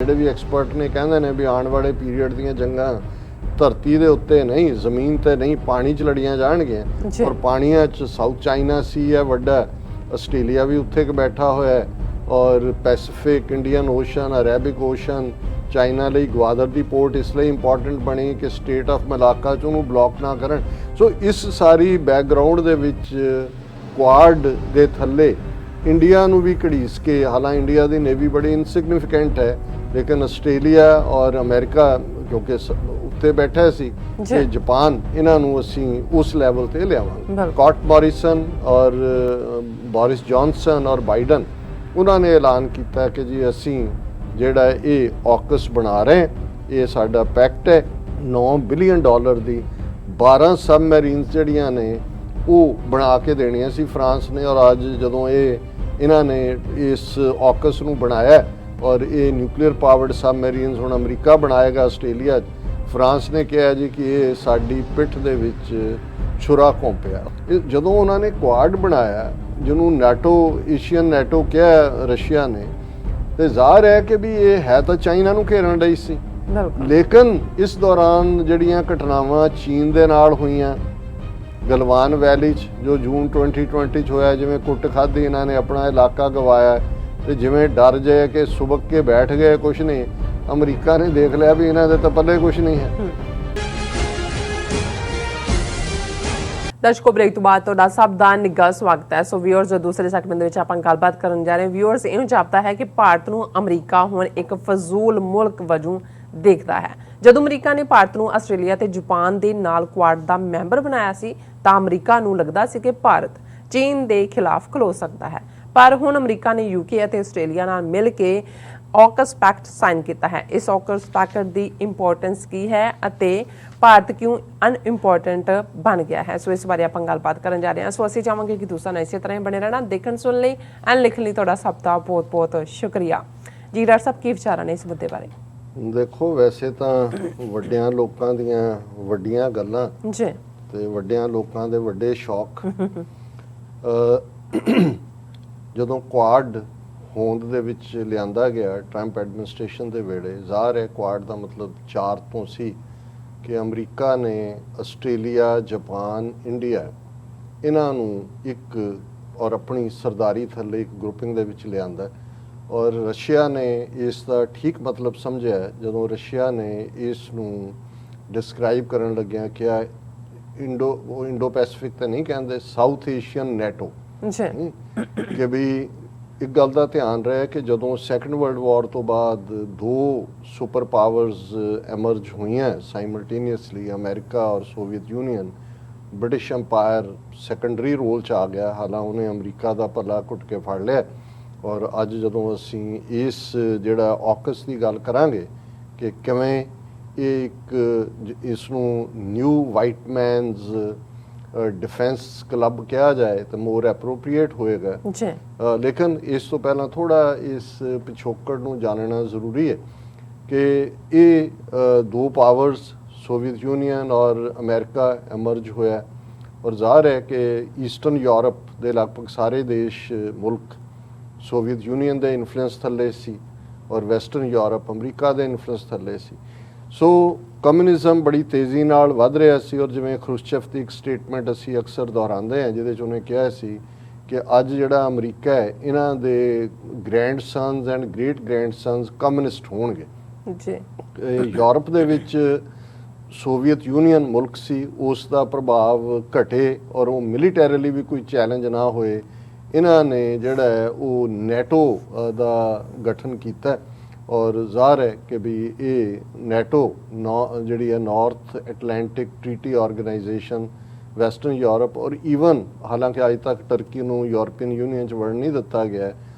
ਜਿਹੜੇ ਵੀ ਐਕਸਪਰਟ ਨੇ ਕਹਿੰਦੇ ਨੇ ਵੀ ਆਉਣ ਵਾਲੇ ਪੀਰੀਅਡ ਦੀਆਂ ਜੰਗਾਂ ਧਰਤੀ ਦੇ ਉੱਤੇ ਨਹੀਂ, ਜ਼ਮੀਨ ਤੇ ਨਹੀਂ, ਪਾਣੀ 'ਚ ਲੜੀਆਂ ਜਾਣਗੀਆਂ। ਔਰ ਪਾਣੀਆਂ 'ਚ ਸਾਊਥ ਚਾਈਨਾ ਸੀ ਹੈ ਵੱਡਾ, ਆਸਟ੍ਰੇਲੀਆ ਵੀ ਉੱਥੇ ਕ ਬੈਠਾ ਹੋਇਆ ਹੈ, ਔਰ Pacific, Indian Ocean, Arabic Ocean China ਲਈ ਗਵਾਦਰ ਦੀ ਪੋਰਟ ਇਸ ਲਈ ਇੰਪੋਰਟੈਂਟ ਬਣੀ ਕਿ ਸਟੇਟ ਆਫ ਮਲਾਕਾ 'ਚ ਉਹਨੂੰ ਬਲੌਕ ਨਾ ਕਰਨ। ਸੋ ਇਸ ਸਾਰੀ ਬੈਕਗਰਾਊਂਡ ਦੇ ਵਿੱਚ ਕੁਆਡ ਦੇ ਥੱਲੇ ਇੰਡੀਆ ਨੂੰ ਵੀ ਘੜੀਸ ਕੇ, ਹਾਲਾਂਕਿ ਇੰਡੀਆ ਦੀ ਨੇਵੀ ਬੜੀ ਇਨਸਿਗਨੀਫਿਕੈਂਟ ਹੈ, ਲੇਕਿਨ ਆਸਟ੍ਰੇਲੀਆ ਔਰ ਅਮਰੀਕਾ ਕਿਉਂਕਿ ਉੱਤੇ ਬੈਠਾ ਸੀ ਕਿ ਜਾਪਾਨ, ਇਹਨਾਂ ਨੂੰ ਅਸੀਂ ਉਸ ਲੈਵਲ ਤੇ ਲਿਆਵਾਂਗੇ। ਸਕੌਟ ਮੋਰਿਸਨ ਔਰ ਬੋਰਿਸ ਜੌਨਸਨ ਔਰ ਬਾਈਡਨ, ਉਹਨਾਂ ਨੇ ਐਲਾਨ ਕੀਤਾ ਕਿ ਜੀ ਅਸੀਂ ਜਿਹੜਾ ਇਹ AUKUS ਬਣਾ ਰਹੇ, ਇਹ ਸਾਡਾ ਪੈਕਟ ਹੈ। $9 ਬਿਲੀਅਨ ਦੀ 12 ਸਬਮੈਰੀਨਸ ਜਿਹੜੀਆਂ ਨੇ ਉਹ ਬਣਾ ਕੇ ਦੇਣੀਆਂ ਸੀ ਫਰਾਂਸ ਨੇ। ਔਰ ਅੱਜ ਜਦੋਂ ਇਹਨਾਂ ਨੇ ਇਸ AUKUS ਨੂੰ ਬਣਾਇਆ ਔਰ ਇਹ ਨਿਊਕਲੀਅਰ ਪਾਵਰਡ ਸਬਮੈਰੀਨਸ ਹੁਣ ਅਮਰੀਕਾ ਬਣਾਏਗਾ ਆਸਟ੍ਰੇਲੀਆ, ਫਰਾਂਸ ਨੇ ਕਿਹਾ ਜੀ ਕਿ ਇਹ ਸਾਡੀ ਪਿੱਠ ਦੇ ਵਿੱਚ ਛੁਰਾ ਘੋਂਪਿਆ। ਜਦੋਂ ਉਹਨਾਂ ਨੇ ਕੁਆਡ ਬਣਾਇਆ, ਜਿਹਨੂੰ ਨਾਟੋ, ਏਸ਼ੀਅਨ ਨਾਟੋ ਕਿਹਾ ਰਸ਼ੀਆ ਨੇ, ਤੇ ਜ਼ਾਹਰ ਹੈ ਕਿ ਵੀ ਇਹ ਹੈ ਤਾਂ ਚਾਈਨਾ ਨੂੰ ਘੇਰਨ ਲਈ ਸੀ। ਲੇਕਿਨ ਇਸ ਦੌਰਾਨ ਜਿਹੜੀਆਂ ਘਟਨਾਵਾਂ ਚੀਨ ਦੇ ਨਾਲ ਹੋਈਆਂ, ਗਲਵਾਨ ਵੈਲੀ 'ਚ ਜੋ ਜੂਨ 2020 'ਚ ਹੋਇਆ, ਜਿਵੇਂ ਕੁੱਟ ਖਾਧੀ, ਇਹਨਾਂ ਨੇ ਆਪਣਾ ਇਲਾਕਾ ਗਵਾਇਆ ਤੇ ਜਿਵੇਂ ਡਰ ਜਾਏ ਕਿ ਸੁਬਕ ਕੇ ਬੈਠ ਗਏ, ਕੁਛ ਨਹੀਂ, ਅਮਰੀਕਾ ਨੇ ਦੇਖ ਲਿਆ ਵੀ ਇਹਨਾਂ ਦੇ ਤਾਂ ਪੱਲੇ ਕੁਛ ਨਹੀਂ ਹੈ। ਦਰਸ਼ਕੋ, ਬ੍ਰੇਕ ਤੋਂ ਬਾਅਦ ਤੁਹਾਡਾ ਸਭ ਦਾ ਨਿੱਘਾ ਸਵਾਗਤ ਹੈ। ਸੋ ਵਿਊਅਰਸ, ਦੂਸਰੇ ਸੈਗਮੈਂਟ ਦੇ ਵਿੱਚ ਆਪਾਂ ਗੱਲਬਾਤ ਕਰਨ ਜਾ ਰਹੇ ਹਾਂ। ਵਿਊਅਰਸ, ਇਹਨੂੰ ਜਾਪਦਾ ਹੈ ਕਿ ਭਾਰਤ ਨੂੰ ਅਮਰੀਕਾ ਹੁਣ ਇੱਕ ਫਜ਼ੂਲ ਮੁਲਕ ਵਜੋਂ ਦੇਖਦਾ ਹੈ। ਜਦੋਂ ਅਮਰੀਕਾ ਨੇ ਭਾਰਤ ਨੂੰ ਆਸਟ੍ਰੇਲੀਆ ਤੇ ਜਾਪਾਨ ਦੇ ਨਾਲ ਕੁਆਡ ਦਾ ਮੈਂਬਰ ਬਣਾਇਆ ਸੀ ਤਾਂ ਅਮਰੀਕਾ ਨੂੰ ਲੱਗਦਾ ਸੀ ਕਿ ਭਾਰਤ ਚੀਨ ਦੇ ਖਿਲਾਫ ਖਲੋ ਸਕਦਾ ਹੈ, ਪਰ ਹੁਣ ਅਮਰੀਕਾ ਨੇ UK ਅਤੇ ਆਸਟ੍ਰੇਲੀਆ ਨਾਲ ਮਿਲ ਕੇ AUKUS ਪੈਕਟ ਸਾਈਨ ਕੀਤਾ ਹੈ। ਇਸ AUKUS ਪੈਕਟ ਦੀ ਇੰਪੋਰਟੈਂਸ ਕੀ ਹੈ ਅਤੇ ਭਾਰਤ ਕਿਉਂ ਅਨਇੰਪੋਰਟੈਂਟ ਬਣ ਗਿਆ ਹੈ, ਸੋ ਇਸ ਬਾਰੇ ਆਪਾਂ ਗੱਲਬਾਤ ਕਰਨ ਜਾ ਰਹੇ ਹਾਂ। ਸੋ ਅਸੀਂ ਚਾਹਾਂਗੇ ਕਿ ਤੁਸੀਂ ਨਾਲ ਇਸੇ ਤਰ੍ਹਾਂ ਹੀ ਬਣੇ ਰਹਿਣਾ। ਦੇਖਣ ਸੁਣਨ ਲਈ ਐਂਡ ਲਿਖਣ ਲਈ ਤੁਹਾਡਾ ਸਭ ਦਾ ਬਹੁਤ ਬਹੁਤ ਸ਼ੁਕਰੀਆ ਜੀ। ਡਾਕਟਰ ਸਾਹਿਬ, ਕੀ ਵਿਚਾਰਾਂ ਨੇ ਇਸ ਮੁੱਦੇ ਬਾਰੇ? ਦੇਖੋ, ਵੈਸੇ ਤਾਂ ਵੱਡਿਆਂ ਲੋਕਾਂ ਦੀਆਂ ਵੱਡੀਆਂ ਗੱਲਾਂ ਜੀ ਤੇ ਵੱਡਿਆਂ ਲੋਕਾਂ ਦੇ ਵੱਡੇ ਸ਼ੌਕ। ਜਦੋਂ ਕੁਆਡ ਹੋਂਦ ਦੇ ਵਿੱਚ ਲਿਆਂਦਾ ਗਿਆ ਟਰੰਪ ਐਡਮਿਨਿਸਟ੍ਰੇਸ਼ਨ ਦੇ ਵੇਲੇ, ਜ਼ਾਹਰ ਹੈ ਕੁਆਡ ਦਾ ਮਤਲਬ 4 ਤੋਂ ਸੀ ਕਿ ਅਮਰੀਕਾ ਨੇ ਆਸਟ੍ਰੇਲੀਆ, ਜਾਪਾਨ, ਇੰਡੀਆ, ਇਹਨਾਂ ਨੂੰ ਇੱਕ ਔਰ ਆਪਣੀ ਸਰਦਾਰੀ ਥੱਲੇ ਇੱਕ ਗਰੁੱਪਿੰਗ ਦੇ ਵਿੱਚ ਲਿਆਂਦਾ। ਔਰ ਰਸ਼ੀਆ ਨੇ ਇਸ ਦਾ ਠੀਕ ਮਤਲਬ ਸਮਝਿਆ ਜਦੋਂ ਰਸ਼ੀਆ ਨੇ ਇਸ ਨੂੰ ਡਿਸਕ੍ਰਾਈਬ ਕਰਨ ਲੱਗਿਆ ਕਿ ਇੰਡੋ ਪੈਸੀਫਿਕ ਤਾਂ ਨਹੀਂ ਕਹਿੰਦੇ, ਸਾਊਥ ਏਸ਼ੀਅਨ ਨੈਟੋ। ਕਿ ਵੀ ਇੱਕ ਗੱਲ ਦਾ ਧਿਆਨ ਰਿਹਾ ਕਿ ਜਦੋਂ ਸੈਕੰਡ ਵਰਲਡ ਵਾਰ ਤੋਂ ਬਾਅਦ 2 ਸੁਪਰ ਪਾਵਰਸ ਐਮਰਜ ਹੋਈਆਂ ਸਾਈਮਲਟੇਨੀਅਸਲੀ, ਅਮਰੀਕਾ ਔਰ Soviet Union, British empire secondary role 'ਚ ਆ ਗਿਆ। ਹਾਲਾਂਕਿ ਉਹਨੇ ਅਮਰੀਕਾ ਦਾ ਪੱਲਾ ਘੁੱਟ ਕੇ ਫੜ ਲਿਆ। ਔਰ ਅੱਜ ਜਦੋਂ ਅਸੀਂ ਇਸ ਜਿਹੜਾ AUKUS ਦੀ ਗੱਲ ਕਰਾਂਗੇ ਕਿ ਕਿਵੇਂ ਇਹ ਇੱਕ ਇਸ ਨੂੰ new white men's defence club ਕਿਹਾ ਜਾਏ ਤਾਂ ਮੋਰ ਐਪਰੋਪਰੀਏਟ ਹੋਏਗਾ। ਲੇਕਿਨ ਇਸ ਤੋਂ ਪਹਿਲਾਂ ਥੋੜ੍ਹਾ ਇਸ ਪਿਛੋਕੜ ਨੂੰ ਜਾਣਨਾ ਜ਼ਰੂਰੀ ਹੈ ਕਿ ਇਹ 2 ਪਾਵਰਸ ਸੋਵੀਅਤ ਯੂਨੀਅਨ ਔਰ ਅਮਰੀਕਾ ਐਮਰਜ ਹੋਇਆ। ਔਰ ਜ਼ਾਹਰ ਹੈ ਕਿ ਈਸਟਰਨ ਯੂਰਪ ਦੇ ਲਗਭਗ ਸਾਰੇ ਦੇਸ਼ ਮੁਲਕ ਸੋਵੀਅਤ ਯੂਨੀਅਨ ਦੇ ਇਨਫਲੂਐਂਸ ਥੱਲੇ ਸੀ ਔਰ ਵੈਸਟਰਨ ਯੂਰਪ ਅਮਰੀਕਾ ਦੇ ਇਨਫਲੂਐਂਸ ਥੱਲੇ ਸੀ। ਸੋ ਕਮਿਊਨਿਜ਼ਮ ਬੜੀ ਤੇਜ਼ੀ ਨਾਲ ਵੱਧ ਰਿਹਾ ਸੀ। ਔਰ ਜਿਵੇਂ ਖਰੁਸ਼ਚੇਫ ਦੀ ਇੱਕ ਸਟੇਟਮੈਂਟ ਅਸੀਂ ਅਕਸਰ ਦੁਹਰਾਉਂਦੇ ਹਾਂ, ਜਿਹਦੇ 'ਚ ਉਹਨੇ ਕਿਹਾ ਸੀ ਕਿ ਅੱਜ ਜਿਹੜਾ ਅਮਰੀਕਾ ਹੈ, ਇਹਨਾਂ ਦੇ grand sons and great grand sons communist ਹੋਣਗੇ। ਯੂਰਪ ਦੇ ਵਿੱਚ ਸੋਵੀਅਤ ਯੂਨੀਅਨ ਮੁਲਕ ਸੀ, ਉਸ ਦਾ ਪ੍ਰਭਾਵ ਘਟੇ ਔਰ ਉਹ ਮਿਲੀਟੈਰੀਲੀ ਵੀ ਕੋਈ ਚੈਲੰਜ ਨਾ ਹੋਏ, ਇਹਨਾਂ ਨੇ ਜਿਹੜਾ ਹੈ ਉਹ ਨੈਟੋ ਦਾ ਗਠਨ ਕੀਤਾ। ਔਰ ਜ਼ਾਹਰ ਹੈ ਕਿ ਵੀ ਇਹ ਨੈਟੋ ਜਿਹੜੀ ਹੈ north Atlantic treaty organisation, western Europe ਔਰ ਈਵਨ ਹਾਲਾਂਕਿ ਅੱਜ ਤੱਕ ਟਰਕੀ ਨੂੰ ਯੂਰਪੀਅਨ ਯੂਨੀਅਨ 'ਚ ਵੜਨ ਨਹੀਂ ਦਿੱਤਾ ਗਿਆ,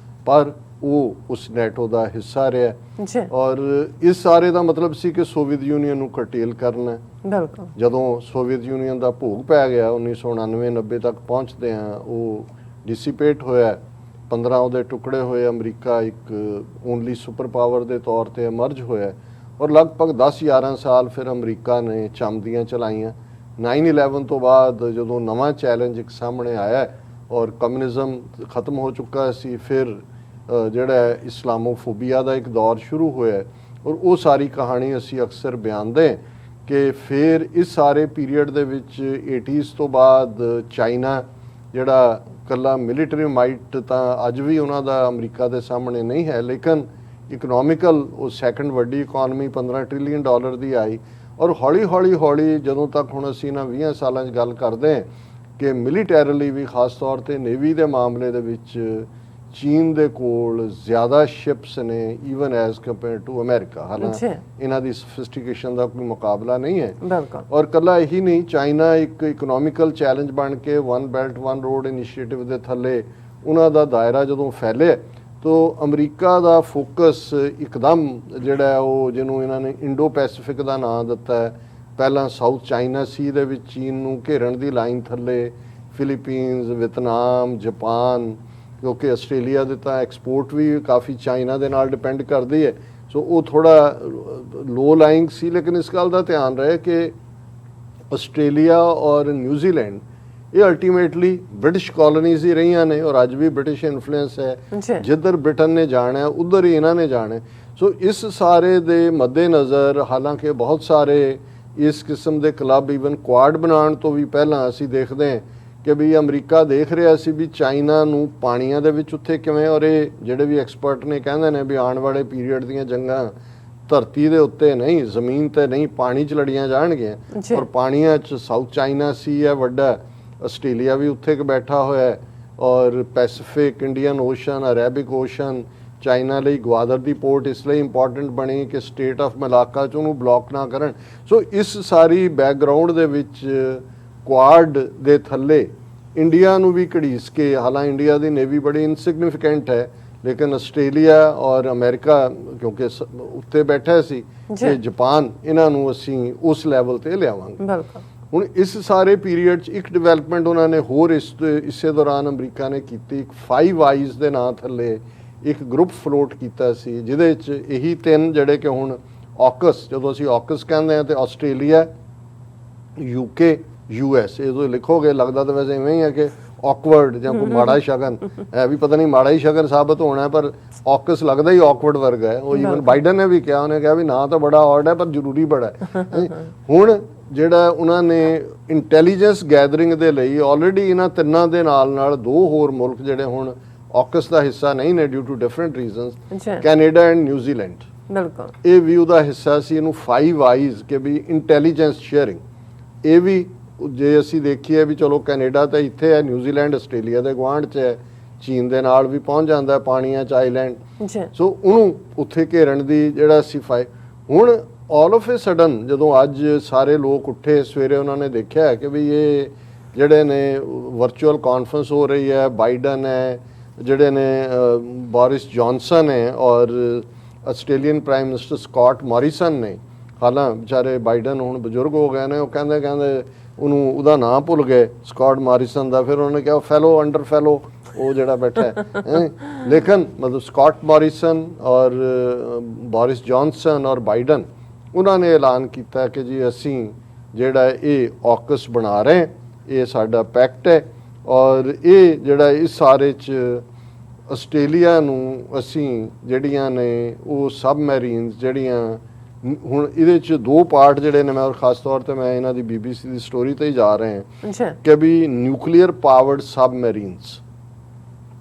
ਪਰ ਉਹ ਉਸ ਨੈਟੋ ਦਾ ਹਿੱਸਾ ਰਿਹਾ। ਔਰ ਇਸ ਸਾਰੇ ਦਾ ਮਤਲਬ ਸੀ ਕਿ ਸੋਵੀਅਤ ਯੂਨੀਅਨ ਨੂੰ ਕਰਟੇਲ ਕਰਨਾ। ਜਦੋਂ ਸੋਵੀਅਤ ਯੂਨੀਅਨ ਦਾ ਭੋਗ ਪੈ ਗਿਆ 1999-90 ਤੱਕ ਪਹੁੰਚਦੇ ਹਾਂ, ਉਹ ਡਿਸੀਪੇਟ ਹੋਇਆ, 15 ਉਹਦੇ ਟੁਕੜੇ ਹੋਏ। ਅਮਰੀਕਾ ਇੱਕ ਓਨਲੀ ਸੁਪਰ ਪਾਵਰ ਦੇ ਤੌਰ ਤੇ ਐਮਰਜ ਹੋਇਆ ਔਰ ਲਗਭਗ 10-11 ਸਾਲ ਫਿਰ ਅਮਰੀਕਾ ਨੇ ਚਮਦੀਆਂ ਚਲਾਈਆਂ। 9/11 ਤੋਂ ਬਾਅਦ ਜਦੋਂ ਨਵਾਂ ਚੈਲੰਜ ਇੱਕ ਸਾਹਮਣੇ ਆਇਆ ਔਰ ਕਮਿਊਨਿਜ਼ਮ ਖਤਮ ਹੋ ਚੁੱਕਾ ਸੀ, ਫਿਰ ਜਿਹੜਾ ਇਸਲਾਮੋਫੋਬੀਆ ਦਾ ਇੱਕ ਦੌਰ ਸ਼ੁਰੂ ਹੋਇਆ ਔਰ ਉਹ ਸਾਰੀ ਕਹਾਣੀ ਅਸੀਂ ਅਕਸਰ ਬਿਆਨਦੇ ਕਿ ਫਿਰ ਇਸ ਸਾਰੇ ਪੀਰੀਅਡ ਦੇ ਵਿੱਚ 80s ਤੋਂ ਬਾਅਦ ਚਾਈਨਾ ਜਿਹੜਾ ਕੱਲਾ ਮਿਲੀਟਰੀ ਮਾਈਟ ਤਾਂ ਅੱਜ ਵੀ ਉਹਨਾਂ ਦਾ ਅਮਰੀਕਾ ਦੇ ਸਾਹਮਣੇ ਨਹੀਂ ਹੈ, ਲੇਕਿਨ ਇਕਨੋਮਿਕਲ ਉਹ ਸੈਕੰਡ ਵੱਡੀ ਇਕਨੋਮੀ $15 ਟ੍ਰਿਲੀਅਨ ਦੀ ਆਈ ਔਰ ਹੌਲੀ ਜਦੋਂ ਤੱਕ ਹੁਣ ਅਸੀਂ ਇਹਨਾਂ 20 ਸਾਲਾਂ 'ਚ ਗੱਲ ਕਰਦੇ ਹਾਂ ਕਿ ਮਿਲੀਟੈਰਲੀ ਵੀ ਖਾਸ ਤੌਰ ਤੇ ਨੇਵੀ ਦੇ ਮਾਮਲੇ ਦੇ ਵਿੱਚ ਚੀਨ ਦੇ ਕੋਲ ਜ਼ਿਆਦਾ ਸ਼ਿਪਸ ਨੇ even as compare to America. ਹਾਲਾਂਕਿ ਇਹਨਾਂ ਦੀ ਸਫਿਸਟੀਕੇਸ਼ਨ ਦਾ ਕੋਈ ਮੁਕਾਬਲਾ ਨਹੀਂ ਹੈ ਔਰ ਕੱਲਾ ਇਹੀ ਨਹੀਂ, ਚਾਈਨਾ ਇੱਕ ਇਕਨੋਮਿਕਲ ਚੈਲੰਜ ਬਣ ਕੇ one belt one road initiative ਦੇ ਥੱਲੇ ਉਹਨਾਂ ਦਾ ਦਾਇਰਾ ਜਦੋਂ ਫੈਲਿਆ ਤੋ ਅਮਰੀਕਾ ਦਾ ਫੋਕਸ ਇੱਕਦਮ ਜਿਹੜਾ ਉਹ ਜਿਹਨੂੰ ਇਹਨਾਂ ਨੇ ਇੰਡੋ ਪੈਸੀਫਿਕ ਦਾ ਨਾਂ ਦਿੱਤਾ ਹੈ, ਪਹਿਲਾਂ ਸਾਊਥ ਚਾਈਨਾ ਸੀ ਦੇ ਵਿੱਚ ਚੀਨ ਨੂੰ ਘੇਰਨ ਦੀ ਲਾਈਨ ਥੱਲੇ ਫਿਲੀਪੀਨਸ, ਵਿਤਨਾਮ, ਜਾਪਾਨ, ਕਿਉਂਕਿ ਆਸਟ੍ਰੇਲੀਆ ਦੇ ਤਾਂ ਐਕਸਪੋਰਟ ਵੀ ਕਾਫੀ ਚਾਈਨਾ ਦੇ ਨਾਲ ਡਿਪੈਂਡ ਕਰਦੀ ਹੈ, ਸੋ ਉਹ ਥੋੜਾ ਲੋ ਲਾਈਂਗ ਸੀ। ਲੇਕਿਨ ਇਸ ਗੱਲ ਦਾ ਧਿਆਨ ਰਹੇ ਕਿ ਆਸਟ੍ਰੇਲੀਆ ਔਰ ਨਿਊਜ਼ੀਲੈਂਡ ਇਹ ਅਲਟੀਮੇਟਲੀ ਬ੍ਰਿਟਿਸ਼ ਕਾਲੋਨੀਜ਼ ਹੀ ਰਹੀਆਂ ਨੇ ਔਰ ਅੱਜ ਵੀ ਬ੍ਰਿਟਿਸ਼ ਇਨਫਲੂਐਂਸ ਹੈ, ਜਿੱਧਰ ਬ੍ਰਿਟਨ ਨੇ ਜਾਣਾ ਉਧਰ ਹੀ ਇਹਨਾਂ ਨੇ ਜਾਣਾ। ਸੋ ਇਸ ਸਾਰੇ ਦੇ ਮੱਦੇਨਜ਼ਰ ਹਾਲਾਂਕਿ ਬਹੁਤ ਸਾਰੇ ਇਸ ਕਿਸਮ ਦੇ ਕਲੱਬ ਈਵਨ ਕੁਆਡ ਬਣਾਉਣ ਤੋਂ ਵੀ ਪਹਿਲਾਂ ਅਸੀਂ ਦੇਖਦੇ ਹਾਂ ਕਿ ਵੀ ਅਮਰੀਕਾ ਦੇਖ ਰਿਹਾ ਸੀ ਵੀ ਚਾਈਨਾ ਨੂੰ ਪਾਣੀਆਂ ਦੇ ਵਿੱਚ ਉੱਥੇ ਕਿਵੇਂ, ਔਰ ਇਹ ਜਿਹੜੇ ਵੀ ਐਕਸਪਰਟ ਨੇ ਕਹਿੰਦੇ ਨੇ ਵੀ ਆਉਣ ਵਾਲੇ ਪੀਰੀਅਡ ਦੀਆਂ ਜੰਗਾਂ ਧਰਤੀ ਦੇ ਉੱਤੇ ਨਹੀਂ, ਜ਼ਮੀਨ ਤੇ ਨਹੀਂ, ਪਾਣੀ 'ਚ ਲੜੀਆਂ ਜਾਣਗੀਆਂ ਔਰ ਪਾਣੀਆਂ 'ਚ ਸਾਊਥ ਚਾਈਨਾ ਸੀ ਹੈ ਵੱਡਾ, ਆਸਟ੍ਰੇਲੀਆ ਵੀ ਉੱਥੇ ਬੈਠਾ ਹੋਇਆ ਹੈ ਔਰ Pacific, Indian Ocean, Arabic Ocean China ਲਈ ਗਵਾਦਰ ਦੀ ਪੋਰਟ ਇਸ ਲਈ ਇੰਪੋਰਟੈਂਟ ਬਣੀ ਕਿ ਸਟੇਟ ਆਫ ਮਲਾਕਾ 'ਚ ਉਹਨੂੰ ਬਲੌਕ ਨਾ ਕਰਨ। ਸੋ ਇਸ ਸਾਰੀ ਬੈਕਗਰਾਊਂਡ ਦੇ ਵਿੱਚ ਕੁਆਡ ਦੇ ਥੱਲੇ ਇੰਡੀਆ ਨੂੰ ਵੀ ਘੜੀਸ ਕੇ, ਹਾਲਾਂਕਿ ਇੰਡੀਆ ਦੀ ਨੇਵੀ ਬੜੀ ਇਨਸਿਗਨੀਫਿਕੈਂਟ ਹੈ ਲੇਕਿਨ ਆਸਟ੍ਰੇਲੀਆ ਔਰ ਅਮਰੀਕਾ ਕਿਉਂਕਿ ਉੱਤੇ ਬੈਠਾ ਸੀ ਕਿ ਜਾਪਾਨ, ਇਹਨਾਂ ਨੂੰ ਅਸੀਂ ਉਸ ਲੈਵਲ ਤੇ ਲਿਆਵਾਂਗੇ। ਹੁਣ ਇਸ ਸਾਰੇ ਪੀਰੀਅਡ 'ਚ ਇੱਕ ਡਿਵੈਲਪਮੈਂਟ ਉਹਨਾਂ ਨੇ ਹੋਰ ਇਸੇ ਦੌਰਾਨ ਅਮਰੀਕਾ ਨੇ ਕੀਤੀ, ਇੱਕ 5 ਆਈਜ਼ ਦੇ ਨਾਂ ਥੱਲੇ ਇੱਕ ਗਰੁੱਪ ਫਲੋਟ ਕੀਤਾ ਸੀ ਜਿਹਦੇ ਵਿੱਚ ਇਹੀ 3 ਜਿਹੜੇ ਕਿ ਹੁਣ AUKUS, ਜਦੋਂ ਅਸੀਂ AUKUS ਕਹਿੰਦੇ ਹਾਂ ਤੇ ਆਸਟ੍ਰੇਲੀਆ, UK, US, ਇਹ ਜੋ ਲਿਖੋਗੇ ਲੱਗਦਾ ਤਾਂ ਵੈਸੇ ਇਵੇਂ ਹੀ ਹੈ ਕਿ ਔਕਵਰਡ ਜਾਂ ਕੋਈ ਮਾੜਾ ਸ਼ਗਨ ਹੈ, ਵੀ ਪਤਾ ਨਹੀਂ ਮਾੜਾ ਹੀ ਸ਼ਗਨ ਸਾਬਤ ਹੋਣਾ, ਪਰ AUKUS ਲੱਗਦਾ ਹੀ ਔਕਵਰਡ ਵਰਗਾ ਹੈ। ਉਹ ਈਵਨ ਬਾਈਡਨ ਨੇ ਵੀ ਕਿਹਾ, ਉਹਨੇ ਕਿਹਾ ਵੀ ਨਾ ਤਾਂ ਬੜਾ ਔਡ ਹੈ ਪਰ ਜ਼ਰੂਰੀ ਬੜਾ ਹੈ। ਹੁਣ ਜਿਹੜਾ ਉਹਨਾਂ ਨੇ ਇੰਟੈਲੀਜੈਂਸ ਗੈਦਰਿੰਗ ਦੇ ਲਈ ਆਲਰੇਡੀ ਇਹਨਾਂ ਤਿੰਨਾਂ ਦੇ ਨਾਲ 2 ਹੋਰ ਮੁਲਕ ਜਿਹੜੇ ਹੁਣ AUKUS ਦਾ ਹਿੱਸਾ ਨਹੀਂ ਨੇ due to different reasons, Canada and New Zealand, ਇਹ ਵੀ ਉਹਦਾ ਹਿੱਸਾ ਸੀ। ਇਹਨੂੰ 5 ਆਈਜ਼ ਕਿ ਵੀ ਇੰਟੈਲੀਜੈਂਸ ਸ਼ੇਅਰਿੰਗ, ਇਹ ਵੀ ਜੇ ਅਸੀਂ ਦੇਖੀਏ ਵੀ ਚਲੋ ਕੈਨੇਡਾ ਤਾਂ ਇੱਥੇ ਹੈ, ਨਿਊਜ਼ੀਲੈਂਡ ਆਸਟ੍ਰੇਲੀਆ ਦੇ ਗੁਆਂਢ 'ਚ ਹੈ, ਚੀਨ ਦੇ ਨਾਲ ਵੀ ਪਹੁੰਚ ਜਾਂਦਾ ਪਾਣੀਆਂ 'ਚ ਆਈਲੈਂਡ, ਸੋ ਉਹਨੂੰ ਉੱਥੇ ਘੇਰਨ ਦੀ ਜਿਹੜਾ ਸਿਫਾਈ। ਹੁਣ ਆਲ ਆਫ ਏ ਸਡਨ ਜਦੋਂ ਅੱਜ ਸਾਰੇ ਲੋਕ ਉੱਠੇ ਸਵੇਰੇ, ਉਹਨਾਂ ਨੇ ਦੇਖਿਆ ਕਿ ਵੀ ਇਹ ਜਿਹੜੇ ਨੇ ਵਰਚੁਅਲ ਕਾਨਫਰੰਸ ਹੋ ਰਹੀ ਹੈ, ਬਾਈਡਨ ਹੈ, ਜਿਹੜੇ ਨੇ ਬੋਰਿਸ ਜੌਨਸਨ ਹੈ ਔਰ Australian prime minister Scott Morrison ਨੇ। ਹਾਲਾਂ ਵਿਚਾਰੇ ਬਾਈਡਨ ਹੁਣ ਬਜ਼ੁਰਗ ਹੋ ਗਏ ਨੇ, ਉਹ ਕਹਿੰਦੇ ਉਹਨੂੰ ਉਹਦਾ ਨਾਂ ਭੁੱਲ ਗਏ ਸਕਾਟ ਮੋਰਿਸਨ ਦਾ, ਫਿਰ ਉਹਨਾਂ ਨੇ ਕਿਹਾ ਫੈਲੋ ਅੰਡਰ ਫੈਲੋ ਉਹ ਜਿਹੜਾ ਬੈਠਾ ਹੈ ਲੇਕਿਨ ਮਤਲਬ ਸਕਾਟ ਮੋਰਿਸਨ ਔਰ ਬੋਰਿਸ ਜੌਨਸਨ ਔਰ ਬਾਈਡਨ, ਉਹਨਾਂ ਨੇ ਐਲਾਨ ਕੀਤਾ ਕਿ ਜੀ ਅਸੀਂ ਜਿਹੜਾ ਇਹ AUKUS ਬਣਾ ਰਹੇ, ਇਹ ਸਾਡਾ ਪੈਕਟ ਹੈ ਔਰ ਇਹ ਜਿਹੜਾ ਇਸ ਸਾਰੇ 'ਚ ਆਸਟ੍ਰੇਲੀਆ ਨੂੰ ਅਸੀਂ ਜਿਹੜੀਆਂ ਨੇ ਉਹ ਸਬਮੈਰੀਨਸ ਜਿਹੜੀਆਂ ਹੁਣ ਇਹਦੇ 'ਚ 2 ਪਾਰਟ ਜਿਹੜੇ ਨੇ, ਮੈਂ ਔਰ ਖਾਸ ਤੌਰ ਤੇ ਮੈਂ ਇਹਨਾਂ ਦੀ BBC ਦੀ ਸਟੋਰੀ ਤੇ ਹੀ ਜਾ ਰਹੇ ਹਾਂ ਕਿ ਵੀ ਨਿਊਕਲੀਅਰ ਪਾਵਰਡ ਸਬਮੈਰੀਨਸ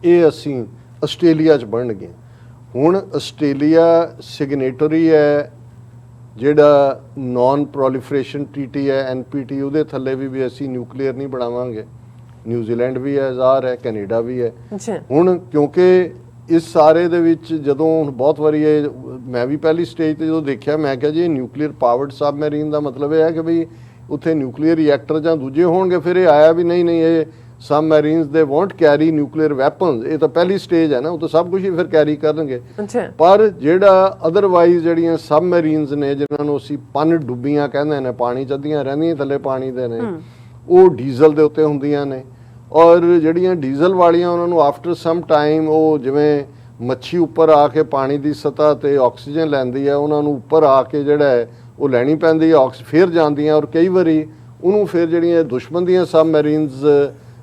ਇਹ ਅਸੀਂ ਆਸਟ੍ਰੇਲੀਆ 'ਚ ਬਣਨਗੇ। ਹੁਣ ਆਸਟ੍ਰੇਲੀਆ ਸਿਗਨੇਟਰੀ ਹੈ ਜਿਹੜਾ ਨਾਨ ਪ੍ਰੋਲੀਫਰੇਸ਼ਨ ਟ੍ਰੀਟੀ ਹੈ NPT, ਉਹਦੇ ਥੱਲੇ ਵੀ ਅਸੀਂ ਨਿਊਕਲੀਅਰ ਨਹੀਂ ਬਣਾਵਾਂਗੇ। ਨਿਊਜ਼ੀਲੈਂਡ ਵੀ ਹੈ, ਜ਼ਾਹਰ ਹੈ, ਕੈਨੇਡਾ ਵੀ ਹੈ। ਹੁਣ ਕਿਉਂਕਿ ਇਸ ਸਾਰੇ ਦੇ ਵਿੱਚ ਜਦੋਂ ਹੁਣ ਬਹੁਤ ਵਾਰੀ ਇਹ ਮੈਂ ਵੀ ਪਹਿਲੀ ਸਟੇਜ ਤੇ ਜਦੋਂ ਦੇਖਿਆ, ਮੈਂ ਕਿਹਾ ਜੀ ਇਹ ਨਿਊਕਲੀਅਰ ਪਾਵਰਡ ਸਬਮੈਰੀਨ ਦਾ ਮਤਲਬ ਇਹ ਹੈ ਕਿ ਵੀ ਉੱਥੇ ਨਿਊਕਲੀਅਰ ਰਿਐਕਟਰ ਜਾਂ ਦੂਜੇ ਹੋਣਗੇ। ਫਿਰ ਇਹ ਆਇਆ ਵੀ ਨਹੀਂ ਇਹ ਸਬਮੈਰੀਨਸ ਦੇ ਵੋਂਟ ਕੈਰੀ ਨਿਊਕਲੀਅਰ ਵੈਪਨਸ, ਇਹ ਤਾਂ ਪਹਿਲੀ ਸਟੇਜ ਹੈ ਨਾ, ਉਹ ਤਾਂ ਸਭ ਕੁਝ ਹੀ ਫਿਰ ਕੈਰੀ ਕਰਨਗੇ। ਪਰ ਜਿਹੜਾ ਅਦਰਵਾਈਜ਼ ਜਿਹੜੀਆਂ ਸਬਮੈਰੀਨਸ ਨੇ ਜਿਹਨਾਂ ਨੂੰ ਅਸੀਂ ਪਨ ਡੁੱਬੀਆਂ ਕਹਿੰਦੇ ਨੇ, ਪਾਣੀ 'ਚ ਅੱਧੀਆਂ ਰਹਿੰਦੀਆਂ ਥੱਲੇ ਪਾਣੀ ਦੇ ਨੇ, ਉਹ ਡੀਜ਼ਲ ਦੇ ਉੱਤੇ ਹੁੰਦੀਆਂ ਨੇ ਔਰ ਜਿਹੜੀਆਂ ਡੀਜ਼ਲ ਵਾਲੀਆਂ ਉਹਨਾਂ ਨੂੰ ਆਫਟਰ ਸਮ ਟਾਈਮ ਉਹ ਜਿਵੇਂ ਮੱਛੀ ਉੱਪਰ ਆ ਕੇ ਪਾਣੀ ਦੀ ਸਤ੍ਹਾ ਤੇ ਆਕਸੀਜਨ ਲੈਂਦੀ ਹੈ, ਉਹਨਾਂ ਨੂੰ ਉੱਪਰ ਆ ਕੇ ਜਿਹੜਾ ਹੈ ਉਹ ਲੈਣੀ ਪੈਂਦੀ ਹੈ, ਫਿਰ ਜਾਂਦੀਆਂ ਔਰ ਕਈ ਵਾਰੀ ਉਹਨੂੰ ਫਿਰ ਜਿਹੜੀਆਂ ਦੁਸ਼ਮਣ ਦੀਆਂ ਸਬਮੈਰੀਨਸ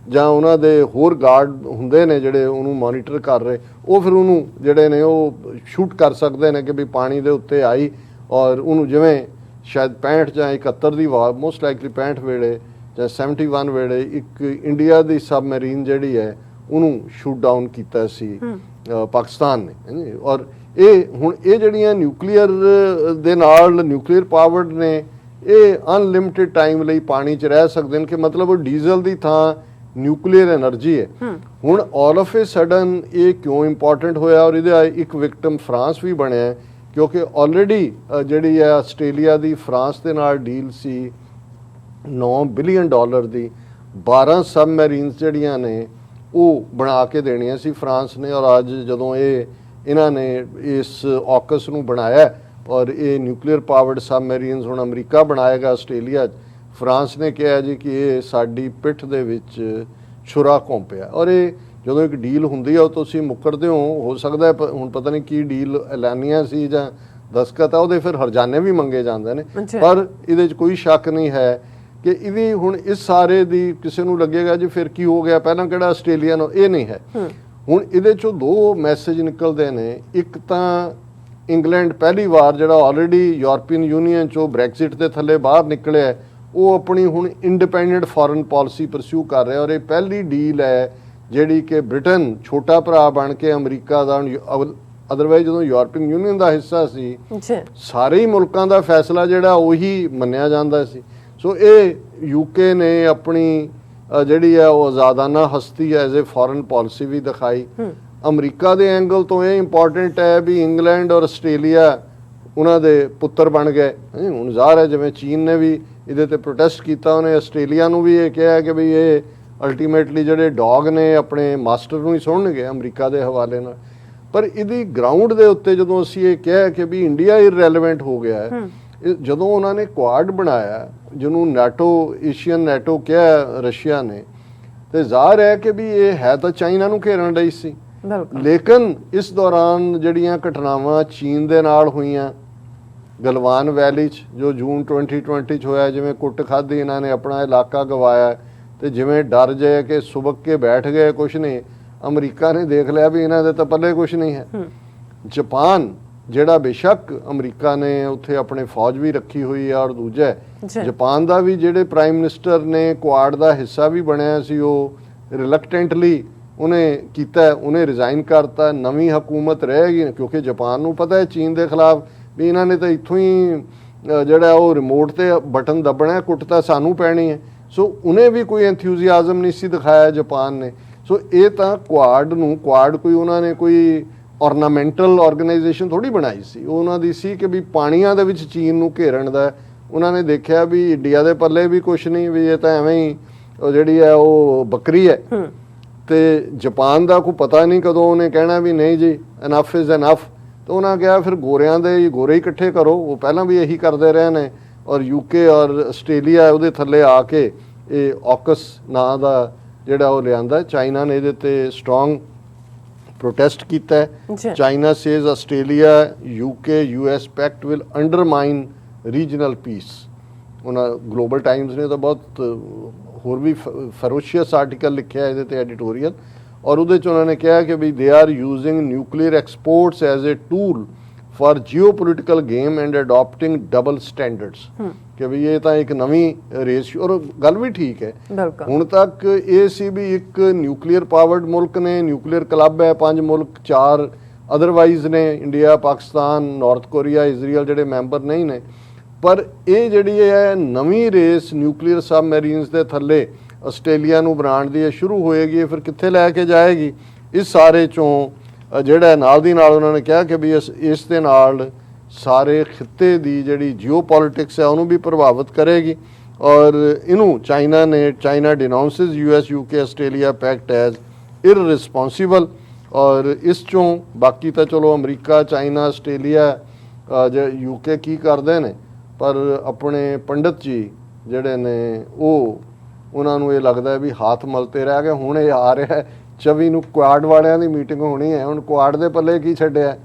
ਜਾਂ ਉਹਨਾਂ ਦੇ ਹੋਰ ਗਾਰਡ ਹੁੰਦੇ ਨੇ ਜਿਹੜੇ ਉਹਨੂੰ ਮੋਨੀਟਰ ਕਰ ਰਹੇ, ਉਹ ਫਿਰ ਉਹਨੂੰ ਜਿਹੜੇ ਨੇ ਉਹ ਸ਼ੂਟ ਕਰ ਸਕਦੇ ਨੇ ਕਿ ਵੀ ਪਾਣੀ ਦੇ ਉੱਤੇ ਆਈ ਔਰ ਉਹਨੂੰ ਜਿਵੇਂ ਸ਼ਾਇਦ 65 ਜਾਂ 71 ਦੀ ਵਾਰ ਮੋਸਟ ਲਾਈਕਲੀ 65 ਵੇਲੇ ਜਾਂ 71 ਵੇਲੇ ਇੱਕ ਇੰਡੀਆ ਦੀ ਸਬਮਰੀਨ ਜਿਹੜੀ ਹੈ ਉਹਨੂੰ ਸ਼ੂਟ ਡਾਊਨ ਕੀਤਾ ਸੀ ਪਾਕਿਸਤਾਨ ਨੇ। ਔਰ ਇਹ ਹੁਣ ਇਹ ਜਿਹੜੀਆਂ ਨਿਊਕਲੀਅਰ ਦੇ ਨਾਲ ਨਿਊਕਲੀਅਰ ਪਾਵਰਡ ਨੇ ਇਹ ਅਨਲਿਮਿਟਿਡ ਟਾਈਮ ਲਈ ਪਾਣੀ 'ਚ ਰਹਿ ਸਕਦੇ ਨੇ ਕਿ ਮਤਲਬ ਉਹ ਡੀਜ਼ਲ ਦੀ ਥਾਂ ਨਿਊਕਲੀਅਰ એનર્ਜੀ ਹੈ। ਹੁਣ ਆਲ ਆਫ ਏ ਸਡਨ ਇਹ ਕਿਉਂ ਇੰਪੋਰਟੈਂਟ ਹੋਇਆ ਔਰ ਇਹਦਾ ਇੱਕ ਵਿਕਟਮ ਫਰਾਂਸ ਵੀ ਬਣਿਆ ਕਿਉਂਕਿ ਆਲਰੇਡੀ ਜਿਹੜੀ ਹੈ ਆਸਟ੍ਰੇਲੀਆ ਦੀ ਫਰਾਂਸ ਦੇ ਨਾਲ ਡੀਲ ਸੀ $9 ਬਿਲੀਅਨ ਦੀ 12 ਸਬਮਰੀਨਸ ਜਿਹੜੀਆਂ ਨੇ ਉਹ ਬਣਾ ਕੇ ਦੇਣੀਆਂ ਸੀ ਫਰਾਂਸ ਨੇ। ਔਰ ਅੱਜ ਜਦੋਂ ਇਹਨਾਂ ਨੇ ਇਸ AUKUS ਨੂੰ ਬਣਾਇਆ ਔਰ ਇਹ ਨਿਊਕਲੀਅਰ ਪਾਵਰਡ ਸਬਮਰੀਨਸ ਹੁਣ ਅਮਰੀਕਾ ਬਣਾਏਗਾ ਆਸਟ੍ਰੇਲੀਆ 'ਚ, ਫਰਾਂਸ ਨੇ ਕਿਹਾ ਜੀ ਕਿ ਇਹ ਸਾਡੀ ਪਿੱਠ ਦੇ ਵਿੱਚ ਛੁਰਾ ਘੋਂਪਿਆ। ਔਰ ਇਹ ਜਦੋਂ ਇੱਕ ਡੀਲ ਹੁੰਦੀ ਆ ਉਹ ਤੁਸੀਂ ਮੁੱਕਰਦੇ ਹੋ ਸਕਦਾ ਹੁਣ ਪਤਾ ਨਹੀਂ ਕੀ ਡੀਲ ਐਲਾਨੀਆਂ ਸੀ ਜਾਂ ਦਸਤਖਤ ਆ ਉਹਦੇ ਫਿਰ ਹਰਜਾਨੇ ਵੀ ਮੰਗੇ ਜਾਂਦੇ ਨੇ, ਪਰ ਇਹਦੇ 'ਚ ਕੋਈ ਸ਼ੱਕ ਨਹੀਂ ਹੈ ਕਿ ਇਹਦੀ ਹੁਣ ਇਸ ਸਾਰੇ ਦੀ ਕਿਸੇ ਨੂੰ ਲੱਗੇਗਾ ਜੀ ਫਿਰ ਕੀ ਹੋ ਗਿਆ, ਪਹਿਲਾਂ ਕਿਹੜਾ ਆਸਟ੍ਰੇਲੀਆ ਨੂੰ, ਇਹ ਨਹੀਂ ਹੈ। ਹੁਣ ਇਹਦੇ 'ਚੋਂ ਦੋ ਮੈਸੇਜ ਨਿਕਲਦੇ ਨੇ। ਇੱਕ ਤਾਂ ਇੰਗਲੈਂਡ ਪਹਿਲੀ ਵਾਰ ਜਿਹੜਾ ਆਲਰੇਡੀ ਯੂਰਪੀਅਨ ਯੂਨੀਅਨ 'ਚੋਂ ਬ੍ਰੈਕਜ਼ਿਟ ਦੇ ਥੱਲੇ ਬਾਹਰ ਨਿਕਲਿਆ, ਉਹ ਆਪਣੀ ਹੁਣ ਇੰਡੀਪੈਂਡੈਂਟ ਫੋਰਨ ਪਾਲਿਸੀ ਪਰਸਿਊ ਕਰ ਰਿਹਾ ਔਰ ਇਹ ਪਹਿਲੀ ਡੀਲ ਹੈ ਜਿਹੜੀ ਕਿ ਬ੍ਰਿਟਨ ਛੋਟਾ ਭਰਾ ਬਣ ਕੇ ਅਮਰੀਕਾ ਦਾ, ਅਦਰਵਾਈਜ਼ ਜਦੋਂ ਯੂਰਪੀਅਨ ਯੂਨੀਅਨ ਦਾ ਹਿੱਸਾ ਸੀ ਸਾਰੇ ਹੀ ਮੁਲਕਾਂ ਦਾ ਫੈਸਲਾ ਜਿਹੜਾ ਉਹੀ ਮੰਨਿਆ ਜਾਂਦਾ ਸੀ। ਸੋ ਇਹ UK ਨੇ ਆਪਣੀ ਜਿਹੜੀ ਹੈ ਉਹ ਆਜ਼ਾਦਾਨਾ ਹਸਤੀ ਐਜ਼ ਏ ਫੋਰਨ ਪਾਲਿਸੀ ਵੀ ਦਿਖਾਈ। ਅਮਰੀਕਾ ਦੇ ਐਂਗਲ ਤੋਂ ਇਹ ਇੰਪੋਰਟੈਂਟ ਹੈ ਵੀ ਇੰਗਲੈਂਡ ਔਰ ਆਸਟ੍ਰੇਲੀਆ ਉਹਨਾਂ ਦੇ ਪੁੱਤਰ ਬਣ ਗਏ। ਹੁਣ ਜ਼ਾਹਰ ਹੈ ਜਿਵੇਂ ਚੀਨ ਨੇ ਵੀ ਇਹਦੇ ਤੇ ਪ੍ਰੋਟੈਸਟ ਕੀਤਾ, ਉਹਨੇ ਆਸਟ੍ਰੇਲੀਆ ਨੂੰ ਵੀ ਇਹ ਕਿਹਾ ਕਿ ਵੀ ਇਹ ਅਲਟੀਮੇਟਲੀ ਜਿਹੜੇ ਡੌਗ ਨੇ ਆਪਣੇ ਮਾਸਟਰ ਨੂੰ ਹੀ ਸੁਣਨਗੇ ਅਮਰੀਕਾ ਦੇ ਹਵਾਲੇ ਨਾਲ। ਪਰ ਇਹਦੀ ਗਰਾਊਂਡ ਦੇ ਉੱਤੇ ਜਦੋਂ ਅਸੀਂ ਇਹ ਕਿਹਾ ਕਿ ਵੀ ਇੰਡੀਆ ਇਰਰੈਲੇਵੈਂਟ ਹੋ ਗਿਆ ਹੈ, ਜਦੋਂ ਉਹਨਾਂ ਨੇ ਕੁਆਡ ਬਣਾਇਆ ਜਿਹਨੂੰ ਨਾਟੋ ਏਸ਼ੀਅਨ ਨਾਟੋ ਕਿਹਾ ਰਸ਼ੀਆ ਨੇ, ਤੇ ਜ਼ਾਹਰ ਹੈ ਕਿ ਵੀ ਇਹ ਹੈ ਤਾਂ ਚਾਈਨਾ ਨੂੰ ਘੇਰਨ ਲਈ ਸੀ। ਲੇਕਿਨ ਇਸ ਦੌਰਾਨ ਜਿਹੜੀਆਂ ਘਟਨਾਵਾਂ ਚੀਨ ਦੇ ਨਾਲ ਹੋਈਆਂ ਗਲਵਾਨ ਵੈਲੀ 'ਚ ਜੋ ਜੂਨ 2020 'ਚ ਹੋਇਆ, ਜਿਵੇਂ ਕੁੱਟ ਖਾਧੀ ਇਹਨਾਂ ਨੇ, ਆਪਣਾ ਇਲਾਕਾ ਗਵਾਇਆ ਤੇ ਜਿਵੇਂ ਡਰ ਜਾਏ ਕਿ ਸੁਬਕ ਕੇ ਬੈਠ ਗਏ ਕੁਛ ਨਹੀਂ, ਅਮਰੀਕਾ ਨੇ ਦੇਖ ਲਿਆ ਵੀ ਇਹਨਾਂ ਦੇ ਤਾਂ ਪੱਲੇ ਕੁਛ ਨਹੀਂ ਹੈ। ਜਾਪਾਨ ਜਿਹੜਾ ਬੇਸ਼ੱਕ ਅਮਰੀਕਾ ਨੇ ਉੱਥੇ ਆਪਣੇ ਫੌਜ ਵੀ ਰੱਖੀ ਹੋਈ ਹੈ ਔਰ ਦੂਜਾ ਜਾਪਾਨ ਦਾ ਵੀ ਜਿਹੜੇ ਪ੍ਰਾਈਮ ਮਿਨਿਸਟਰ ਨੇ ਕੁਆਡ ਦਾ ਹਿੱਸਾ ਵੀ ਬਣਿਆ ਸੀ, ਉਹ ਰਿਲੈਕਟੈਂਟਲੀ ਉਹਨੇ ਕੀਤਾ, ਉਹਨੇ ਰਿਜ਼ਾਈਨ ਕਰਤਾ। ਨਵੀਂ ਹਕੂਮਤ ਰਹੇਗੀ ਕਿਉਂਕਿ ਜਾਪਾਨ ਨੂੰ ਪਤਾ ਹੈ ਚੀਨ ਦੇ ਖਿਲਾਫ ਵੀ ਇਹਨਾਂ ਨੇ ਤਾਂ ਇੱਥੋਂ ਹੀ ਜਿਹੜਾ ਉਹ ਰਿਮੋਟ ਤੇ ਬਟਨ ਦੱਬਣਾ, ਕੁੱਟ ਤਾਂ ਸਾਨੂੰ ਪੈਣੀ ਹੈ। ਸੋ ਉਹਨੇ ਵੀ ਕੋਈ ਐਂਥੂਸੀਆਜ਼ਮ ਨਹੀਂ ਸੀ ਦਿਖਾਇਆ ਜਾਪਾਨ ਨੇ। ਸੋ ਇਹ ਤਾਂ ਕੁਆਡ ਕੋਈ ਉਹਨਾਂ ਨੇ ਕੋਈ ਔਰਨਾਮੈਂਟਲ ਆਰਗੇਨਾਈਜੇਸ਼ਨ ਥੋੜੀ ਬਣਾਈ ਸੀ, ਉਹਨਾਂ ਦੀ ਸੀ ਕਿ ਵੀ ਪਾਣੀਆਂ ਦੇ ਵਿੱਚ ਚੀਨ ਨੂੰ ਘੇਰਨ ਦਾ। ਉਹਨਾਂ ਨੇ ਦੇਖਿਆ ਵੀ ਇੰਡੀਆ ਦੇ ਪੱਲੇ ਵੀ ਕੁਛ ਨਹੀਂ, ਵੀ ਇਹ ਤਾਂ ਐਵੇਂ ਹੀ ਜਿਹੜੀ ਹੈ ਉਹ ਬੱਕਰੀ ਹੈ। ਤੇ ਜਾਪਾਨ ਦਾ ਕੋਈ ਪਤਾ ਨਹੀਂ ਕਦੋਂ ਉਹਨੇ ਕਹਿਣਾ ਵੀ ਨਹੀਂ ਜੀ ਇਨਫ ਇਜ਼ ਇਨਫ, ਤਾਂ ਉਹਨਾਂ ਕਿਹਾ ਫਿਰ ਗੋਰਿਆਂ ਦੇ ਗੋਰੇ ਹੀ ਇਕੱਠੇ ਕਰੋ। ਉਹ ਪਹਿਲਾਂ ਵੀ ਇਹੀ ਕਰਦੇ ਰਹੇ ਨੇ ਔਰ UK ਔਰ ਆਸਟ੍ਰੇਲੀਆ ਉਹਦੇ ਥੱਲੇ ਆ ਕੇ ਇਹ AUKUS ਨਾਂ ਦਾ ਜਿਹੜਾ ਉਹ ਲਿਆਂਦਾ। ਚਾਈਨਾ ਨੇ ਇਹਦੇ ਤੇ ਸਟਰੋਂਗ ਪ੍ਰੋਟੈਸਟ ਕੀਤਾ ਹੈ। China says Australia UK US pact will undermine regional peace. ਉਹਨਾਂ ਗਲੋਬਲ ਟਾਈਮਸ ਨੇ ਤਾਂ ਬਹੁਤ ਹੋਰ ਵੀ ਫੈਰੋਸ਼ੀਅਸ ਆਰਟੀਕਲ ਲਿਖਿਆ ਇਹਦੇ ਤੇ ਐਡੀਟੋਰੀਅਲ, ਔਰ ਉਹਦੇ 'ਚ ਉਹਨਾਂ ਨੇ ਕਿਹਾ ਕਿ ਵੀ they are using nuclear exports as a tool for geopolitical game and adapting double standards, ਕਿ ਵੀ ਇਹ ਤਾਂ ਇੱਕ ਨਵੀਂ ਰੇਸ। ਔਰ ਗੱਲ ਵੀ ਠੀਕ ਹੈ, ਹੁਣ ਤੱਕ ਇਹ ਸੀ ਵੀ ਇੱਕ ਨਿਊਕਲੀਅਰ ਪਾਵਰਡ ਮੁਲਕ ਨੇ, ਨਿਊਕਲੀਅਰ ਕਲੱਬ ਹੈ 5 ਮੁਲਕ, 4 ਅਦਰਵਾਈਜ਼ ਨੇ India, Pakistan, north Korea, Israel ਜਿਹੜੇ ਮੈਂਬਰ ਨਹੀਂ ਨੇ। ਪਰ ਇਹ ਜਿਹੜੀ ਹੈ ਨਵੀਂ ਰੇਸ ਨਿਊਕਲੀਅਰ ਸਬਮੈਰੀਨਸ ਦੇ ਥੱਲੇ ਆਸਟ੍ਰੇਲੀਆ ਨੂੰ ਬਣਾਉਣ ਦੀ ਸ਼ੁਰੂ ਹੋਏਗੀ, ਫਿਰ ਕਿੱਥੇ ਲੈ ਕੇ ਜਾਏਗੀ? ਇਸ ਸਾਰੇ 'ਚੋਂ ਜਿਹੜਾ ਨਾਲ ਦੀ ਨਾਲ ਉਹਨਾਂ ਨੇ ਕਿਹਾ ਕਿ ਵੀ ਇਸ ਦੇ ਨਾਲ ਸਾਰੇ ਖਿੱਤੇ ਦੀ ਜਿਹੜੀ ਜਿਓਪੋਲਿਟਿਕਸ ਹੈ ਉਹਨੂੰ ਵੀ ਪ੍ਰਭਾਵਿਤ ਕਰੇਗੀ। ਔਰ ਇਹਨੂੰ China denounces US UK Australia pact as irresponsible. ਔਰ ਇਸ 'ਚੋਂ ਬਾਕੀ ਤਾਂ ਚਲੋ ਅਮਰੀਕਾ, ਚਾਈਨਾ, ਆਸਟ੍ਰੇਲੀਆ, UK ਕੀ ਕਰਦੇ ਨੇ, ਪਰ ਆਪਣੇ ਪੰਡਤ ਜੀ ਜਿਹੜੇ ਨੇ ਉਹਨਾਂ ਨੂੰ ਇਹ ਲੱਗਦਾ ਹੈ ਵੀ ਹੱਥ ਮਲਤੇ ਰਹਿ ਗਏ। ਹੁਣ ਇਹ ਆ ਰਿਹਾ 24 ਨੂੰ ਕੁਆਡ ਵਾਲਿਆਂ ਦੀ ਮੀਟਿੰਗ ਹੋਣੀ ਹੈ। ਹੁਣ ਕੁਆਡ ਦੇ ਪੱਲੇ ਕੀ ਛੱਡਿਆ?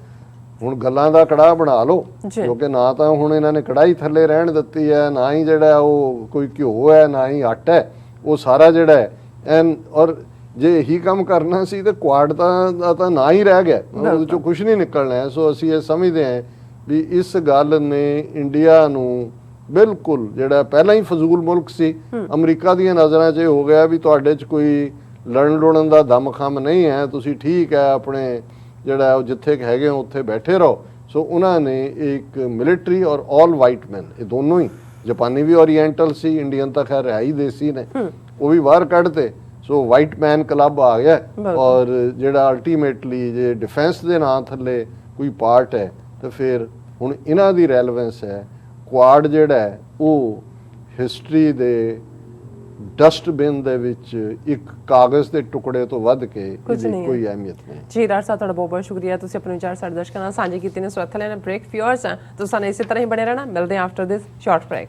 ਹੁਣ ਗੱਲਾਂ ਦਾ ਕੜਾਹ ਬਣਾ ਲਓ, ਕਿਉਂਕਿ ਨਾ ਤਾਂ ਹੁਣ ਇਹਨਾਂ ਨੇ ਕੜਾਹੀ ਥੱਲੇ ਰਹਿਣ ਦਿੱਤੀ ਹੈ, ਨਾ ਹੀ ਜਿਹੜਾ ਉਹ ਕੋਈ ਘਿਓ ਹੈ, ਨਾ ਹੀ ਆਟਾ ਹੈ। ਉਹ ਸਾਰਾ ਜਿਹੜਾ ਹੈ ਐਨ ਔਰ ਜੇ ਇਹੀ ਕੰਮ ਕਰਨਾ ਸੀ ਤੇ ਕੁਆਡ ਦਾ ਤਾਂ ਨਾ ਹੀ ਰਹਿ ਗਿਆ, ਉਹਦੇ ਚੋਂ ਕੁਝ ਨਹੀਂ ਨਿਕਲਣਾ ਹੈ। ਸੋ ਅਸੀਂ ਇਹ ਸਮਝਦੇ ਹਾਂ ਵੀ ਇਸ ਗੱਲ ਨੇ ਇੰਡੀਆ ਨੂੰ ਬਿਲਕੁਲ, ਜਿਹੜਾ ਪਹਿਲਾਂ ਹੀ ਫਜ਼ੂਲ ਮੁਲਕ ਸੀ, ਅਮਰੀਕਾ ਦੀਆਂ ਨਜ਼ਰਾਂ 'ਚ ਇਹ ਹੋ ਗਿਆ ਵੀ ਤੁਹਾਡੇ 'ਚ ਕੋਈ ਲੜਨ ਲੁੜਨ ਦਾ ਦਮਖਮ ਨਹੀਂ ਹੈ, ਤੁਸੀਂ ਠੀਕ ਹੈ ਆਪਣੇ ਜਿਹੜਾ ਉਹ ਜਿੱਥੇ ਹੈਗੇ ਹੋ ਉੱਥੇ ਬੈਠੇ ਰਹੋ। ਸੋ ਉਹਨਾਂ ਨੇ ਇੱਕ ਮਿਲਟਰੀ ਔਰ ਆਲ ਵਾਈਟ ਮੈਨ, ਇਹ ਦੋਨੋਂ ਹੀ, ਜਾਪਾਨੀ ਵੀ ਓਰੀਐਂਟਲ ਸੀ, ਇੰਡੀਅਨ ਤਾਂ ਖੈਰ ਹੈ ਹੀ ਦੇਸੀ ਨੇ, ਉਹ ਵੀ ਬਾਹਰ ਕੱਢਤੇ। ਸੋ ਵਾਈਟ ਮੈਨ ਕਲੱਬ ਆ ਗਿਆ ਔਰ ਜਿਹੜਾ ਅਲਟੀਮੇਟਲੀ ਜੇ ਡਿਫੈਂਸ ਦੇ ਨਾਂ ਥੱਲੇ ਕੋਈ ਪਾਰਟ ਹੈ ਤਾਂ ਫਿਰ ਹੁਣ ਇਹਨਾਂ ਦੀ ਰੈਲੇਵੈਂਸ ਹੈ। ਕੁਆਡ ਜਿਹੜਾ ਹੈ ਉਹ ਹਿਸਟਰੀ ਦੇ ਡਸਟਬਿਨ ਦੇ ਵਿੱਚ ਇੱਕ ਕਾਗਜ਼ ਦੇ ਟੁਕੜੇ ਤੋਂ ਵੱਧ ਕੇ ਇਹਦੀ ਕੋਈ ਅਹਿਮੀਅਤ ਨਹੀਂ। ਜੀ ਡਾਕਟਰ ਸਾਹਿਬ, ਤੁਹਾਡਾ ਬਹੁਤ ਬਹੁਤ ਸ਼ੁਕਰੀਆ, ਤੁਸੀਂ ਆਪਣੇ ਵਿਚਾਰ ਸਾਡੇ ਦਰਸ਼ਕਾਂ ਨਾਲ ਸਾਂਝੇ ਕੀਤੇ ਨੇ। ਸੋ ਇੱਥੇ ਲੈਣਾ ਬ੍ਰੇਕ, ਵਿਊਅਰਸ ਤੁਸੀਂ ਸਾਨੂੰ ਇਸੇ ਤਰ੍ਹਾਂ ਹੀ ਬਣੇ ਰਹਿਣਾ। ਮਿਲਦੇ ਹਾਂ ਆਫਟਰ ਦਿਸ ਸ਼ਾਰਟ ਬ੍ਰੇਕ।